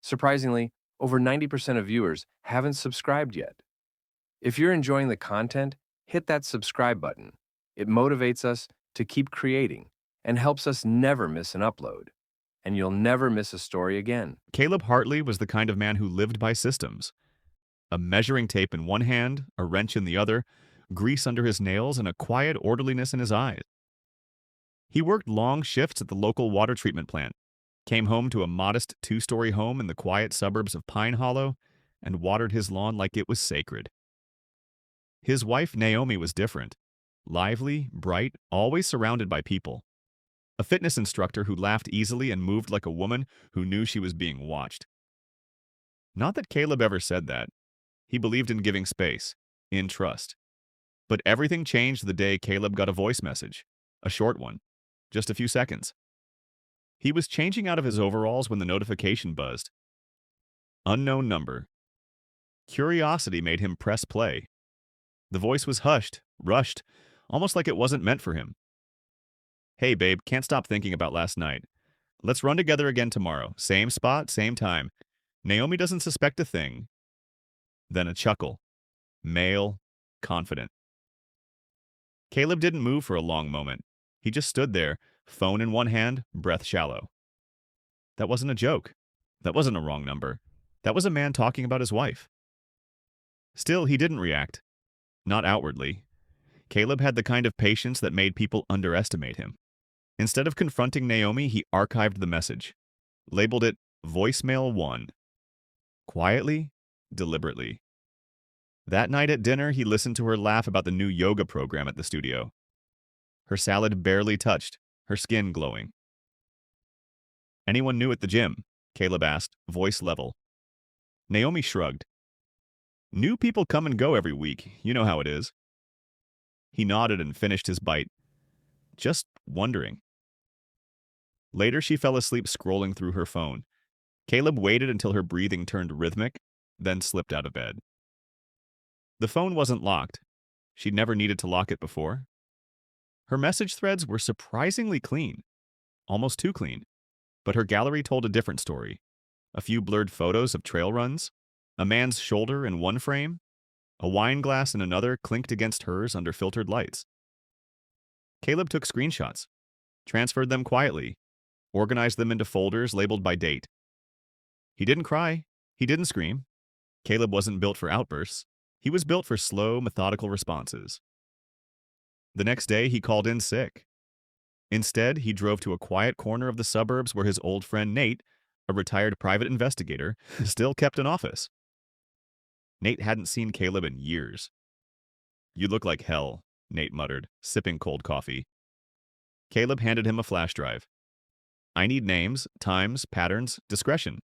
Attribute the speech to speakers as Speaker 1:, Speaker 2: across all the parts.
Speaker 1: Surprisingly, over 90% of viewers haven't subscribed yet. If you're enjoying the content, hit that subscribe button. It motivates us to keep creating and helps us never miss an upload. And you'll never miss a story again.
Speaker 2: Caleb Hartley was the kind of man who lived by systems. A measuring tape in one hand, a wrench in the other, grease under his nails, and a quiet orderliness in his eyes. He worked long shifts at the local water treatment plant, came home to a modest two-story home in the quiet suburbs of Pine Hollow, and watered his lawn like it was sacred. His wife, Naomi, was different. Lively, bright, always surrounded by people. A fitness instructor who laughed easily and moved like a woman who knew she was being watched. Not that Caleb ever said that. He believed in giving space, in trust. But everything changed the day Caleb got a voice message. A short one. Just a few seconds. He was changing out of his overalls when the notification buzzed. Unknown number. Curiosity made him press play. The voice was hushed, rushed, almost like it wasn't meant for him. Hey babe, can't stop thinking about last night. Let's run together again tomorrow. Same spot, same time. Naomi doesn't suspect a thing. Then a chuckle. Male, confident. Caleb didn't move for a long moment. He just stood there, phone in one hand, breath shallow. That wasn't a joke. That wasn't a wrong number. That was a man talking about his wife. Still, he didn't react. Not outwardly. Caleb had the kind of patience that made people underestimate him. Instead of confronting Naomi, he archived the message. Labeled it Voicemail 1. Quietly, deliberately. That night at dinner, he listened to her laugh about the new yoga program at the studio. Her salad barely touched, her skin glowing. Anyone new at the gym? Caleb asked, voice level. Naomi shrugged. New people come and go every week. You know how it is. He nodded and finished his bite. Just wondering. Later, she fell asleep scrolling through her phone. Caleb waited until her breathing turned rhythmic, then slipped out of bed. The phone wasn't locked. She'd never needed to lock it before. Her message threads were surprisingly clean. Almost too clean. But her gallery told a different story. A few blurred photos of trail runs, a man's shoulder in one frame, a wine glass in another clinked against hers under filtered lights. Caleb took screenshots, transferred them quietly, organized them into folders labeled by date. He didn't cry. He didn't scream. Caleb wasn't built for outbursts. He was built for slow, methodical responses. The next day, he called in sick. Instead, he drove to a quiet corner of the suburbs where his old friend Nate, a retired private investigator, still kept an office. Nate hadn't seen Caleb in years. You look like hell, Nate muttered, sipping cold coffee. Caleb handed him a flash drive. I need names, times, patterns, discretion.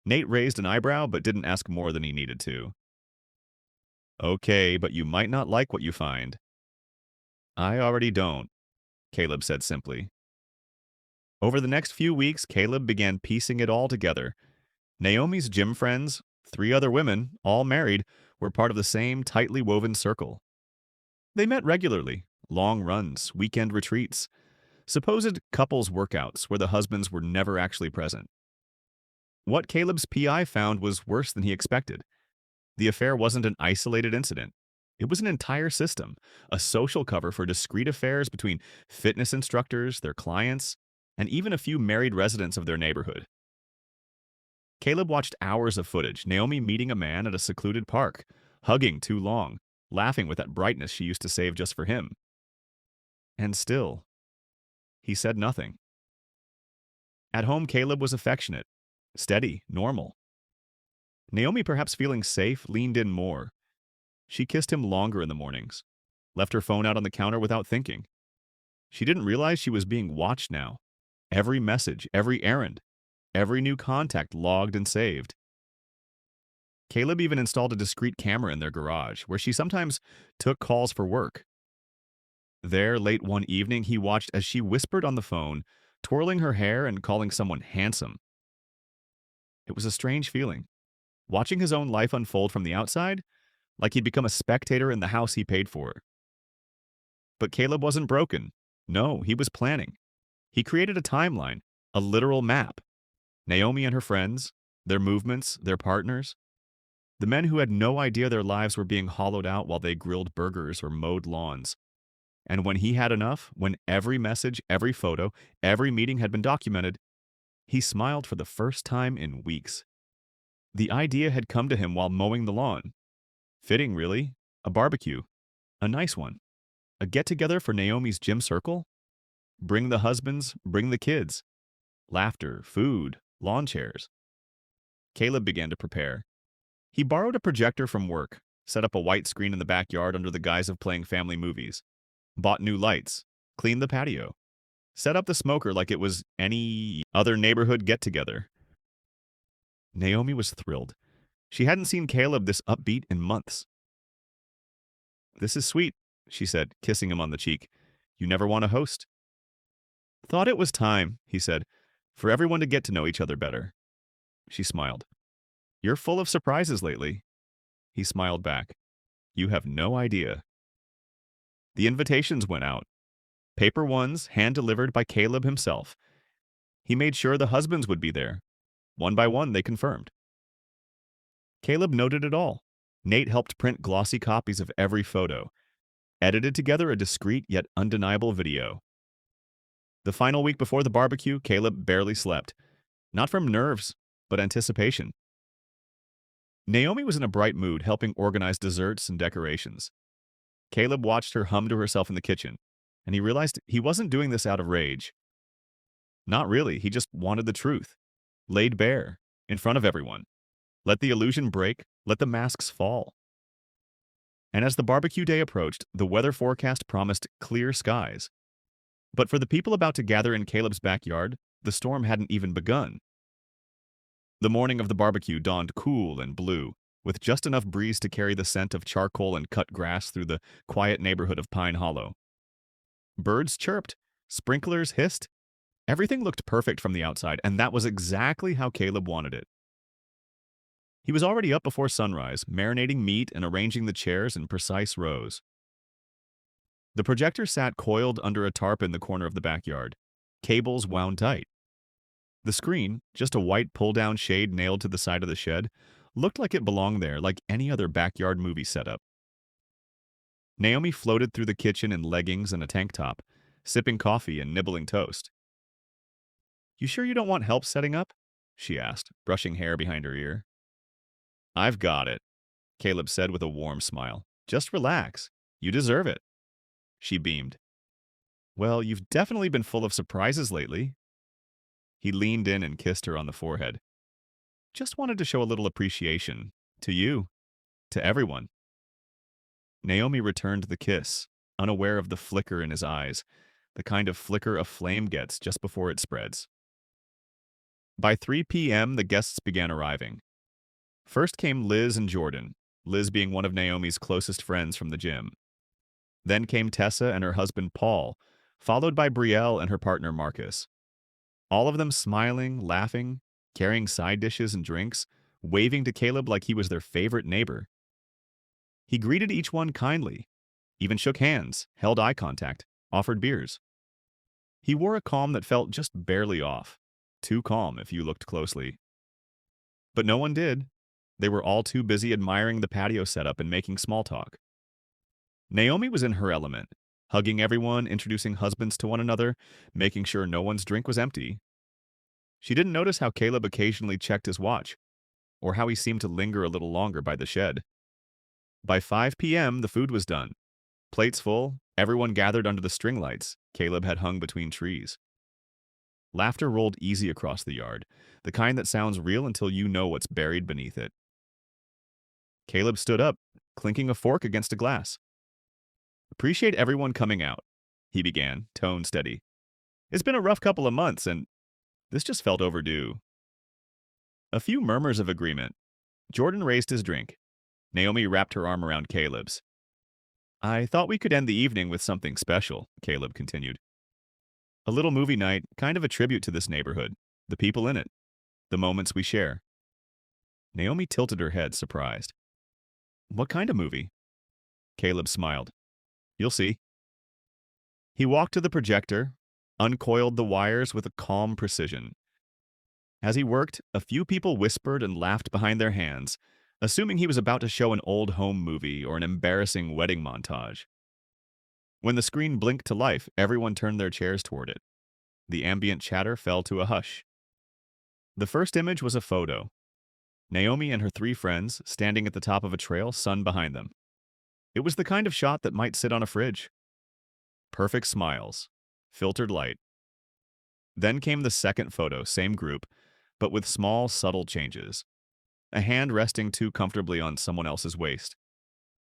Speaker 2: Nate raised an eyebrow but didn't ask more than he needed to. Okay, but you might not like what you find. I already don't, Caleb said simply. Over the next few weeks, Caleb began piecing it all together. Naomi's gym friends, 3 other women, all married, were part of the same tightly woven circle. They met regularly, long runs, weekend retreats, supposed couples workouts where the husbands were never actually present. What Caleb's PI found was worse than he expected. The affair wasn't an isolated incident. It was an entire system, a social cover for discrete affairs between fitness instructors, their clients, and even a few married residents of their neighborhood. Caleb watched hours of footage, Naomi meeting a man at a secluded park, hugging too long, laughing with that brightness she used to save just for him. And still, he said nothing. At home, Caleb was affectionate, steady, normal. Naomi, perhaps feeling safe, leaned in more. She kissed him longer in the mornings, left her phone out on the counter without thinking. She didn't realize she was being watched now. Every message, every errand, every new contact logged and saved. Caleb even installed a discreet camera in their garage, where she sometimes took calls for work. There, late one evening, he watched as she whispered on the phone, twirling her hair and calling someone handsome. It was a strange feeling. Watching his own life unfold from the outside, like he'd become a spectator in the house he paid for. But Caleb wasn't broken. No, he was planning. He created a timeline, a literal map. Naomi and her friends, their movements, their partners, the men who had no idea their lives were being hollowed out while they grilled burgers or mowed lawns. And when he had enough, when every message, every photo, every meeting had been documented, he smiled for the first time in weeks. The idea had come to him while mowing the lawn. Fitting, really. A barbecue. A nice one. A get-together for Naomi's gym circle? Bring the husbands, bring the kids. Laughter, food, lawn chairs. Caleb began to prepare. He borrowed a projector from work, set up a white screen in the backyard under the guise of playing family movies, bought new lights, cleaned the patio, set up the smoker like it was any other neighborhood get-together. Naomi was thrilled. She hadn't seen Caleb this upbeat in months. "This is sweet," she said, kissing him on the cheek. "You never want to host." "Thought it was time," he said, "for everyone to get to know each other better." She smiled. "You're full of surprises lately." He smiled back. "You have no idea." The invitations went out. Paper ones, hand-delivered by Caleb himself. He made sure the husbands would be there. One by one, they confirmed. Caleb noted it all. Nate helped print glossy copies of every photo, edited together a discreet yet undeniable video. The final week before the barbecue, Caleb barely slept. Not from nerves, but anticipation. Naomi was in a bright mood, helping organize desserts and decorations. Caleb watched her hum to herself in the kitchen, and he realized he wasn't doing this out of rage. Not really, he just wanted the truth. Laid bare, in front of everyone. Let the illusion break, let the masks fall. And as the barbecue day approached, the weather forecast promised clear skies. But for the people about to gather in Caleb's backyard, the storm hadn't even begun. The morning of the barbecue dawned cool and blue, with just enough breeze to carry the scent of charcoal and cut grass through the quiet neighborhood of Pine Hollow. Birds chirped, sprinklers hissed. Everything looked perfect from the outside, and that was exactly how Caleb wanted it. He was already up before sunrise, marinating meat and arranging the chairs in precise rows. The projector sat coiled under a tarp in the corner of the backyard, cables wound tight. The screen, just a white pull-down shade nailed to the side of the shed, looked like it belonged there, like any other backyard movie setup. Naomi floated through the kitchen in leggings and a tank top, sipping coffee and nibbling toast. "You sure you don't want help setting up?" she asked, brushing hair behind her ear. "I've got it," Caleb said with a warm smile. "Just relax. You deserve it." She beamed. "Well, you've definitely been full of surprises lately." He leaned in and kissed her on the forehead. "Just wanted to show a little appreciation. To you. To everyone." Naomi returned the kiss, unaware of the flicker in his eyes, the kind of flicker a flame gets just before it spreads. By 3 p.m., the guests began arriving. First came Liz and Jordan, Liz being one of Naomi's closest friends from the gym. Then came Tessa and her husband Paul, followed by Brielle and her partner Marcus. All of them smiling, laughing, carrying side dishes and drinks, waving to Caleb like he was their favorite neighbor. He greeted each one kindly, even shook hands, held eye contact, offered beers. He wore a calm that felt just barely off, too calm if you looked closely. But no one did. They were all too busy admiring the patio setup and making small talk. Naomi was in her element, hugging everyone, introducing husbands to one another, making sure no one's drink was empty. She didn't notice how Caleb occasionally checked his watch, or how he seemed to linger a little longer by the shed. By 5 p.m., the food was done. Plates full, everyone gathered under the string lights Caleb had hung between trees. Laughter rolled easy across the yard, the kind that sounds real until you know what's buried beneath it. Caleb stood up, clinking a fork against a glass. "Appreciate everyone coming out," he began, tone steady. "It's been a rough couple of months, and this just felt overdue." A few murmurs of agreement. Jordan raised his drink. Naomi wrapped her arm around Caleb's. "I thought we could end the evening with something special," Caleb continued. "A little movie night, kind of a tribute to this neighborhood, the people in it, the moments we share." Naomi tilted her head, surprised. "What kind of movie?" Caleb smiled. "You'll see." He walked to the projector, uncoiled the wires with a calm precision. As he worked, a few people whispered and laughed behind their hands, assuming he was about to show an old home movie or an embarrassing wedding montage. When the screen blinked to life, everyone turned their chairs toward it. The ambient chatter fell to a hush. The first image was a photo. Naomi and her 3 friends standing at the top of a trail, sun behind them. It was the kind of shot that might sit on a fridge. Perfect smiles. Filtered light. Then came the second photo, same group, but with small, subtle changes. A hand resting too comfortably on someone else's waist.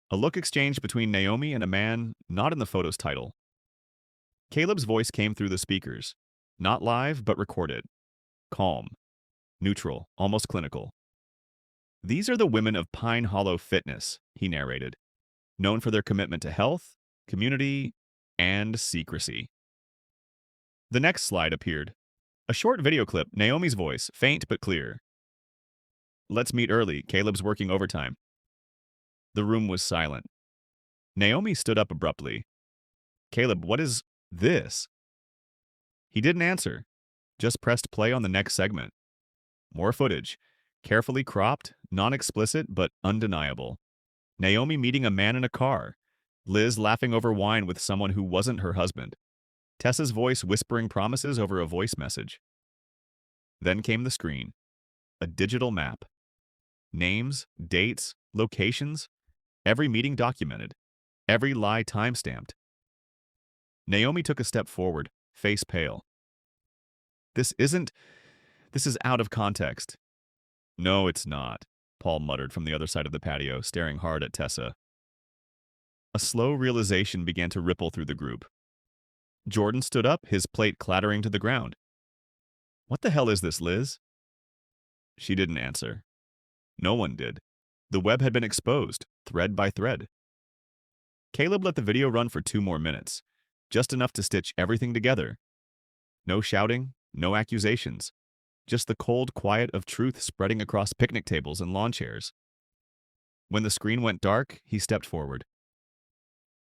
Speaker 2: A look exchanged between Naomi and a man not in the photo's title. Caleb's voice came through the speakers. Not live, but recorded. Calm. Neutral. Almost clinical. "These are the women of Pine Hollow Fitness," he narrated, known for their commitment to health, community, and secrecy. The next slide appeared. A short video clip, Naomi's voice, faint but clear. "Let's meet early. Caleb's working overtime." The room was silent. Naomi stood up abruptly. "Caleb, what is this?" He didn't answer, just pressed play on the next segment. More footage, carefully cropped, non-explicit but undeniable. Naomi meeting a man in a car. Liz laughing over wine with someone who wasn't her husband. Tessa's voice whispering promises over a voice message. Then came the screen. A digital map. Names, dates, locations, every meeting documented, every lie timestamped. Naomi took a step forward, face pale. This is out of context." "No, it's not," Paul muttered from the other side of the patio, staring hard at Tessa. A slow realization began to ripple through the group. Jordan stood up, his plate clattering to the ground. "What the hell is this, Liz?" She didn't answer. No one did. The web had been exposed, thread by thread. Caleb let the video run for 2 more minutes, just enough to stitch everything together. No shouting, no accusations, just the cold quiet of truth spreading across picnic tables and lawn chairs. When the screen went dark, he stepped forward.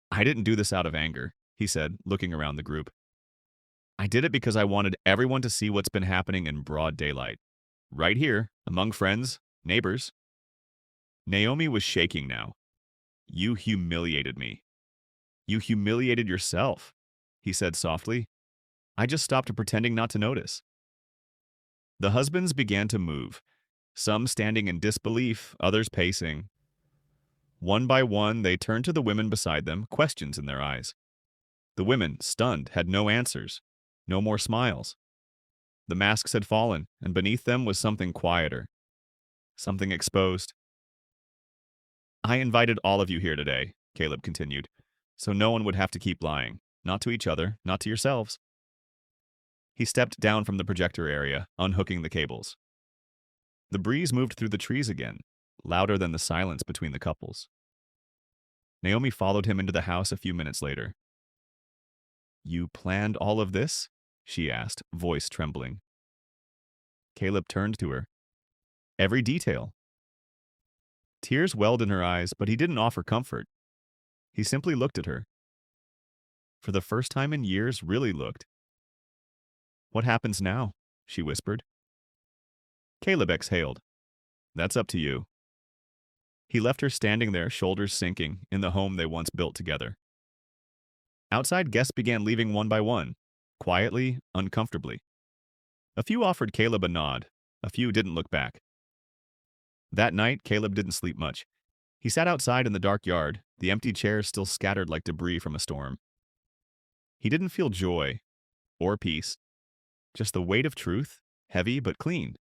Speaker 2: "I didn't do this out of anger," he said, looking around the group. "I did it because I wanted everyone to see what's been happening in broad daylight. Right here, among friends, neighbors." Naomi was shaking now. "You humiliated me. You humiliated yourself," he said softly. "I just stopped pretending not to notice." The husbands began to move, some standing in disbelief, others pacing. One by one, they turned to the women beside them, questions in their eyes. The women, stunned, had no answers, no more smiles. The masks had fallen, and beneath them was something quieter, something exposed. "I invited all of you here today," Caleb continued, "so no one would have to keep lying, not to each other, not to yourselves." He stepped down from the projector area, unhooking the cables. The breeze moved through the trees again, louder than the silence between the couples. Naomi followed him into the house a few minutes later. "You planned all of this?" she asked, voice trembling. Caleb turned to her. "Every detail." Tears welled in her eyes, but he didn't offer comfort. He simply looked at her. For the first time in years, really looked. "What happens now?" she whispered. Caleb exhaled. "That's up to you." He left her standing there, shoulders sinking, in the home they once built together. Outside, guests began leaving one by one, quietly, uncomfortably. A few offered Caleb a nod. A few didn't look back. That night, Caleb didn't sleep much. He sat outside in the dark yard, the empty chairs still scattered like debris from a storm. He didn't feel joy or peace, just the weight of truth, heavy but clean.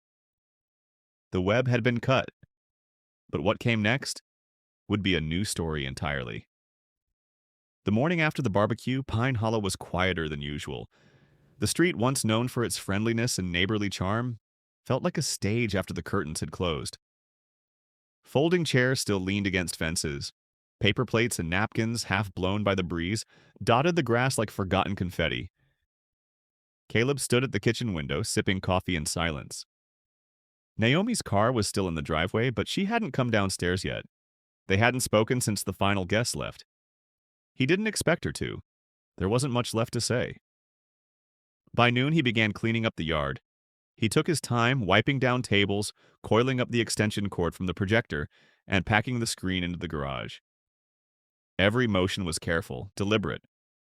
Speaker 2: The web had been cut, but what came next would be a new story entirely. The morning after the barbecue, Pine Hollow was quieter than usual. The street, once known for its friendliness and neighborly charm, felt like a stage after the curtains had closed. Folding chairs still leaned against fences. Paper plates and napkins, half blown by the breeze, dotted the grass like forgotten confetti. Caleb stood at the kitchen window, sipping coffee in silence. Naomi's car was still in the driveway, but she hadn't come downstairs yet. They hadn't spoken since the final guest left. He didn't expect her to. There wasn't much left to say. By noon, he began cleaning up the yard. He took his time wiping down tables, coiling up the extension cord from the projector, and packing the screen into the garage. Every motion was careful, deliberate,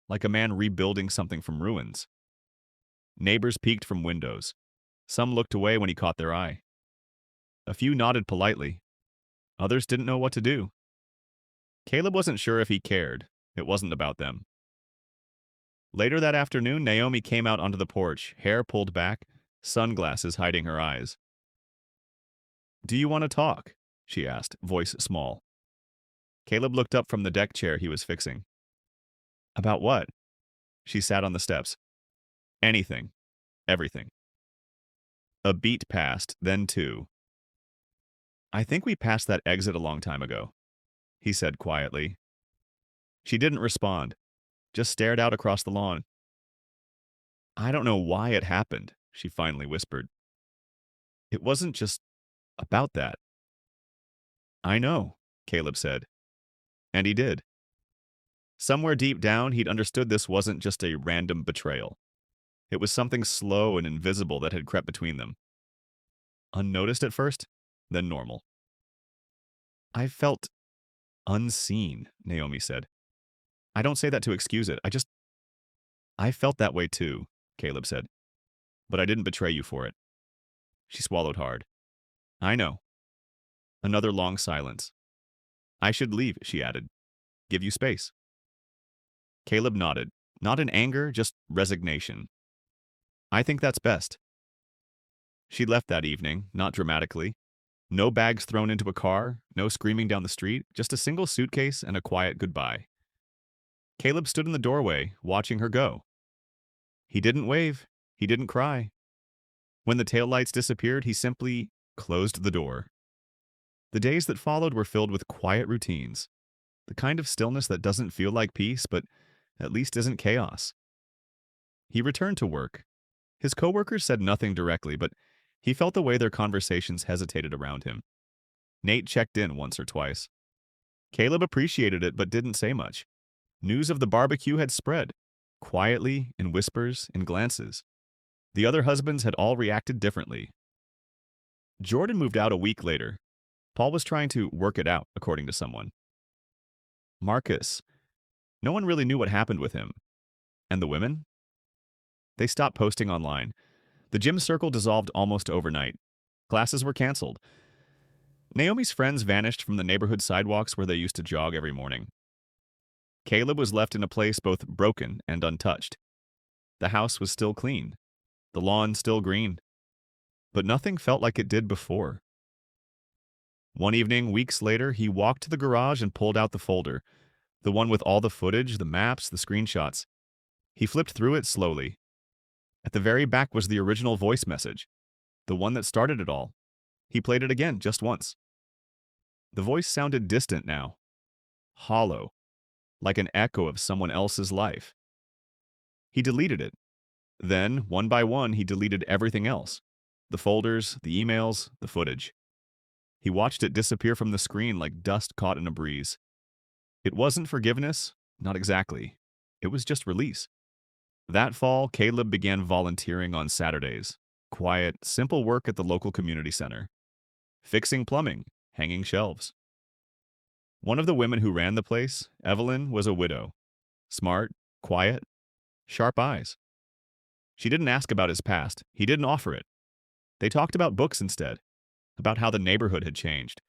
Speaker 2: like a man rebuilding something from ruins. Neighbors peeked from windows. Some looked away when he caught their eye. A few nodded politely. Others didn't know what to do. Caleb wasn't sure if he cared. It wasn't about them. Later that afternoon, Naomi came out onto the porch, hair pulled back, sunglasses hiding her eyes. "Do you want to talk?" she asked, voice small. Caleb looked up from the deck chair he was fixing. "About what?" She sat on the steps. "Anything. Everything." A beat passed, then two. "I think we passed that exit a long time ago," he said quietly. She didn't respond, just stared out across the lawn. "I don't know why it happened," she finally whispered. "It wasn't just about that." "I know," Caleb said. And he did. Somewhere deep down, he'd understood this wasn't just a random betrayal. It was something slow and invisible that had crept between them. Unnoticed at first, then normal. "I felt unseen," Naomi said. "I don't say that to excuse it. I felt that way too," Caleb said. "But I didn't betray you for it." She swallowed hard. "I know." Another long silence. "I should leave," she added. "Give you space." Caleb nodded, not in anger, just resignation. "I think that's best." She left that evening, not dramatically. No bags thrown into a car, no screaming down the street, just a single suitcase and a quiet goodbye. Caleb stood in the doorway, watching her go. He didn't wave. He didn't cry. When the taillights disappeared, he simply closed the door. The days that followed were filled with quiet routines, the kind of stillness that doesn't feel like peace, but at least isn't chaos. He returned to work. His coworkers said nothing directly, but he felt the way their conversations hesitated around him. Nate checked in once or twice. Caleb appreciated it but didn't say much. News of the barbecue had spread, quietly, in whispers, in glances. The other husbands had all reacted differently. Jordan moved out a week later. Paul was trying to work it out, according to someone. Marcus. No one really knew what happened with him. And the women? They stopped posting online. The gym circle dissolved almost overnight. Classes were canceled. Naomi's friends vanished from the neighborhood sidewalks where they used to jog every morning. Caleb was left in a place both broken and untouched. The house was still clean. The lawn still green. But nothing felt like it did before. One evening, weeks later, he walked to the garage and pulled out the folder, the one with all the footage, the maps, the screenshots. He flipped through it slowly. At the very back was the original voice message, the one that started it all. He played it again, just once. The voice sounded distant now, hollow, like an echo of someone else's life. He deleted it. Then, one by one, he deleted everything else. The folders, the emails, the footage. He watched it disappear from the screen like dust caught in a breeze. It wasn't forgiveness, not exactly. It was just release. That fall, Caleb began volunteering on Saturdays. Quiet, simple work at the local community center. Fixing plumbing, hanging shelves. One of the women who ran the place, Evelyn, was a widow. Smart, quiet, sharp eyes. She didn't ask about his past. He didn't offer it. They talked about books instead, about how the neighborhood had changed,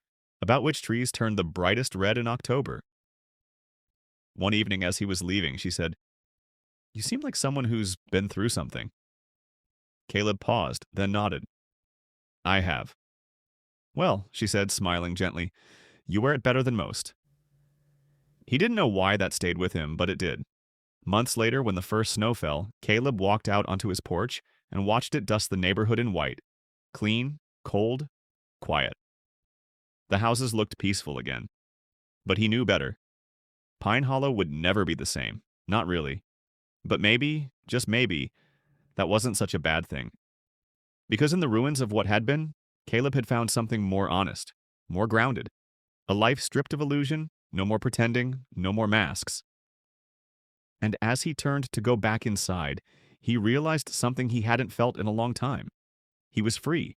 Speaker 2: about which trees turned the brightest red in October. One evening as he was leaving, she said, "You seem like someone who's been through something." Caleb paused, then nodded. "I have." "Well," she said, smiling gently, "you wear it better than most." He didn't know why that stayed with him, but it did. Months later, when the first snow fell, Caleb walked out onto his porch and watched it dust the neighborhood in white. Clean, cold, quiet. The houses looked peaceful again. But he knew better. Pine Hollow would never be the same. Not really. But maybe, just maybe, that wasn't such a bad thing. Because in the ruins of what had been, Caleb had found something more honest, more grounded. A life stripped of illusion, no more pretending, no more masks. And as he turned to go back inside, he realized something he hadn't felt in a long time. He was free.